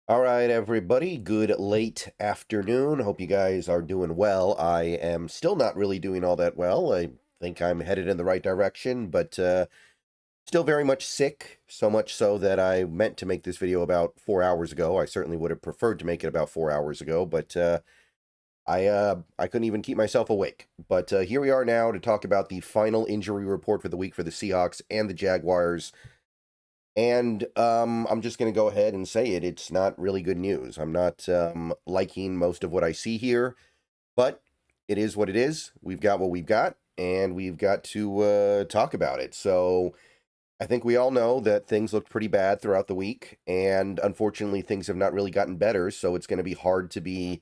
All right, everybody. Good late afternoon. Hope you guys are doing well. I am still not really doing all that well. I think I'm headed in the right direction, but still very much sick. So much so that I meant to make this video about 4 hours ago. I certainly would have preferred to make it about 4 hours ago, but I couldn't even keep myself awake. But here we are now to talk about the final injury report for the week for the Seahawks and the Jaguars. And I'm just going to go ahead and say it. It's not really good news. I'm not liking most of what I see here, but it is what it is. We've got what we've got, and we've got to talk about it. So I think we all know that things looked pretty bad throughout the week, and unfortunately, things have not really gotten better. So it's going to be hard to be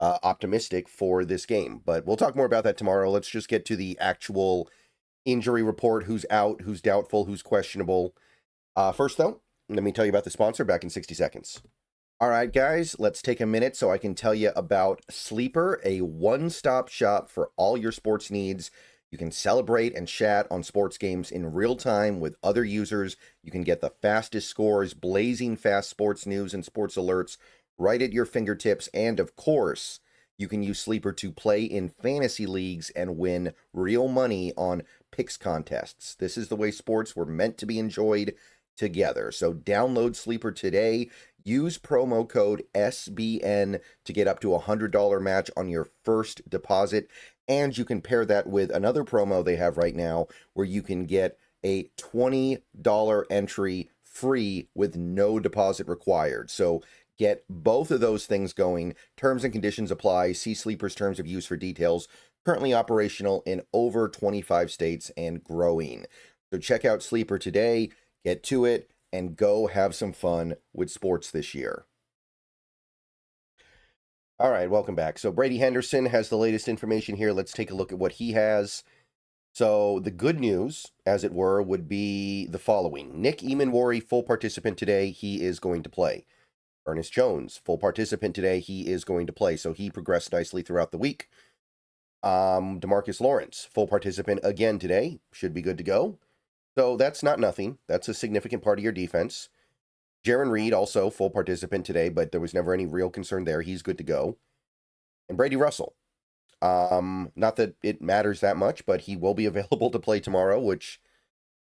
optimistic for this game. But we'll talk more about that tomorrow. Let's just get to the actual injury report: who's out, who's doubtful, who's questionable. First, though, let me tell you about the sponsor back in 60 seconds. All right, guys, let's take a minute so I can tell you about Sleeper, a one-stop shop for all your sports needs. You can celebrate and chat on sports games in real time with other users. You can get the fastest scores, blazing fast sports news and sports alerts right at your fingertips. And of course, you can use Sleeper to play in fantasy leagues and win real money on picks contests. This is the way sports were meant to be enjoyed together. So download Sleeper today. Use promo code SBN to get up to a $100 match on your first deposit. And you can pair that with another promo they have right now where you can get a $20 entry free with no deposit required. So get both of those things going. Terms and conditions apply. See Sleeper's terms of use for details. Currently operational in over 25 states and growing. So check out Sleeper today. Get to it and go have some fun with sports this year. All right, welcome back. So Brady Henderson has the latest information here. Let's take a look at what he has. So the good news, as it were, would be the following. Nick Emanwari, full participant today. He is going to play. Ernest Jones, full participant today. He is going to play. So he progressed nicely throughout the week. DeMarcus Lawrence, full participant again today. Should be good to go. So that's not nothing. That's a significant part of your defense. Jaron Reed, also full participant today, but there was never any real concern there. He's good to go. And Brady Russell. Not that it matters that much, but he will be available to play tomorrow, which,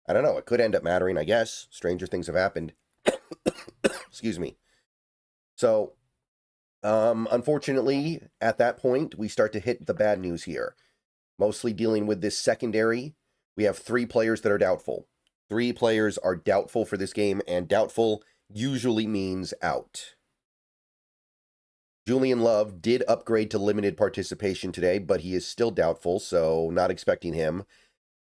I don't know, it could end up mattering, I guess. Stranger things have happened. Excuse me. So, unfortunately, at that point, we start to hit the bad news here. Mostly dealing with this secondary. We have 3 players that are doubtful. 3 players are doubtful for this game, and doubtful usually means out. Julian Love did upgrade to limited participation today, but he is still doubtful, so not expecting him.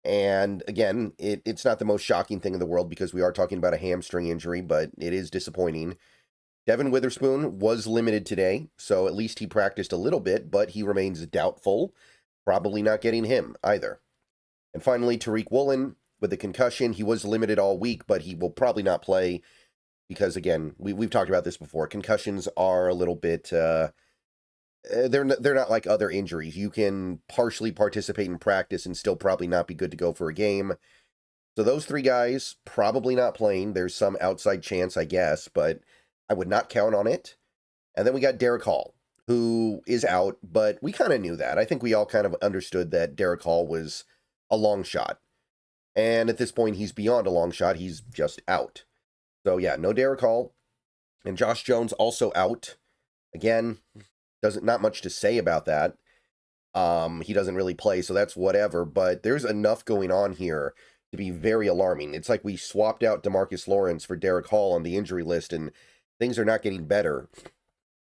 And again, it's not the most shocking thing in the world because we are talking about a hamstring injury, but it is disappointing. Devin Witherspoon was limited today, so at least he practiced a little bit, but he remains doubtful. Probably not getting him either. And finally, Tariq Woolen with the concussion. He was limited all week, but he will probably not play because, again, we've talked about this before. Concussions are a little bit, they're not like other injuries. You can partially participate in practice and still probably not be good to go for a game. So those 3 guys probably not playing. There's some outside chance, I guess, but I would not count on it. And then we got Derek Hall, who is out, but we kind of knew that. I think we all kind of understood that Derek Hall was a long shot. And at this point, he's beyond a long shot. He's just out. So yeah, no Derek Hall. And Josh Jones also out. Again, not much to say about that. He doesn't really play, so that's whatever. But there's enough going on here to be very alarming. It's like we swapped out DeMarcus Lawrence for Derek Hall on the injury list, and things are not getting better.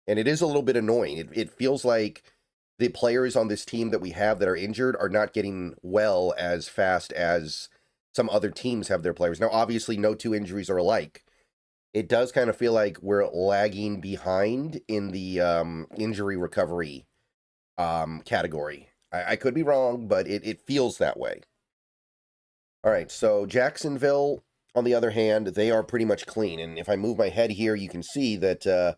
And it is a little bit annoying. It feels like the players on this team that we have that are injured are not getting well as fast as some other teams have their players. Now, obviously, no 2 injuries are alike. It does kind of feel like we're lagging behind in the injury recovery category. I could be wrong, but it feels that way. All right, so Jacksonville, on the other hand, they are pretty much clean. And if I move my head here, you can see that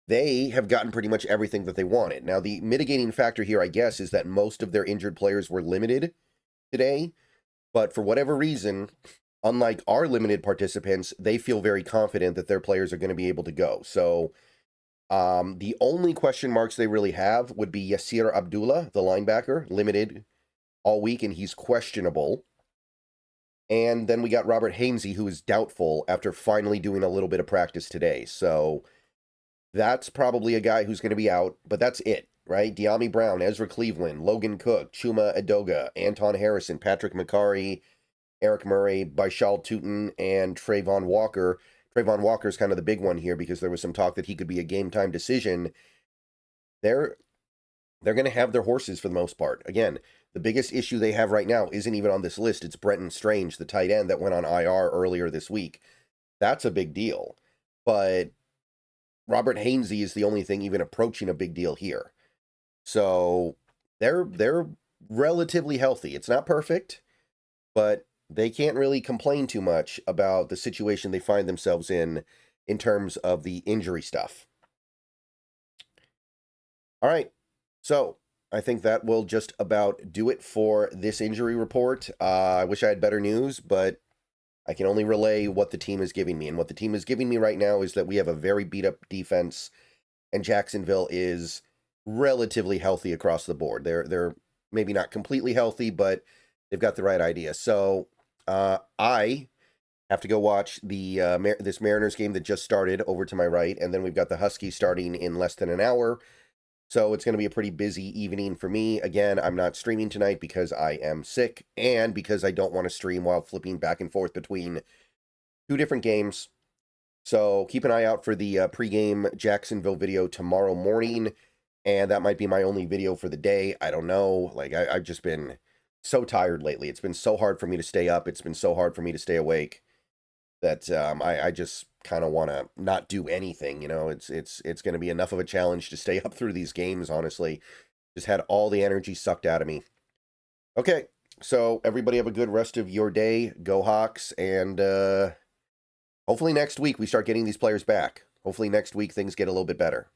they have gotten pretty much everything that they wanted. Now, the mitigating factor here, I guess, is that most of their injured players were limited today. But for whatever reason, unlike our limited participants, they feel very confident that their players are going to be able to go. So the only question marks they really have would be Yasir Abdullah, the linebacker, limited all week, and he's questionable. And then we got Robert Hainsey, who is doubtful after finally doing a little bit of practice today. So that's probably a guy who's going to be out, but that's it, right? De'Ami Brown, Ezra Cleveland, Logan Cook, Chuma Edoga, Anton Harrison, Patrick McCarry, Eric Murray, Baishal Tootin, and Trayvon Walker. Trayvon Walker's kind of the big one here because there was some talk that he could be a game-time decision. They're going to have their horses for the most part. Again, the biggest issue they have right now isn't even on this list. It's Brenton Strange, the tight end that went on IR earlier this week. That's a big deal. But Robert Hainsey is the only thing even approaching a big deal here. So they're relatively healthy. It's not perfect, but they can't really complain too much about the situation they find themselves in terms of the injury stuff. All right. So I think that will just about do it for this injury report. I wish I had better news, but I can only relay what the team is giving me. And what the team is giving me right now is that we have a very beat-up defense, and Jacksonville is relatively healthy across the board. They're maybe not completely healthy, but they've got the right idea. So I have to go watch the this Mariners game that just started over to my right, and then we've got the Huskies starting in less than an hour. So it's going to be a pretty busy evening for me. Again, I'm not streaming tonight because I am sick and because I don't want to stream while flipping back and forth between two different games. So keep an eye out for the pregame Jacksonville video tomorrow morning. And that might be my only video for the day. I don't know. Like, I've just been so tired lately. It's been so hard for me to stay up. It's been so hard for me to stay awake that I just kind of want to not do anything. You know, it's going to be enough of a challenge to stay up through these games, honestly. Just had all the energy sucked out of me. Okay, so everybody have a good rest of your day. Go Hawks, and hopefully next week we start getting these players back. Hopefully next week things get a little bit better.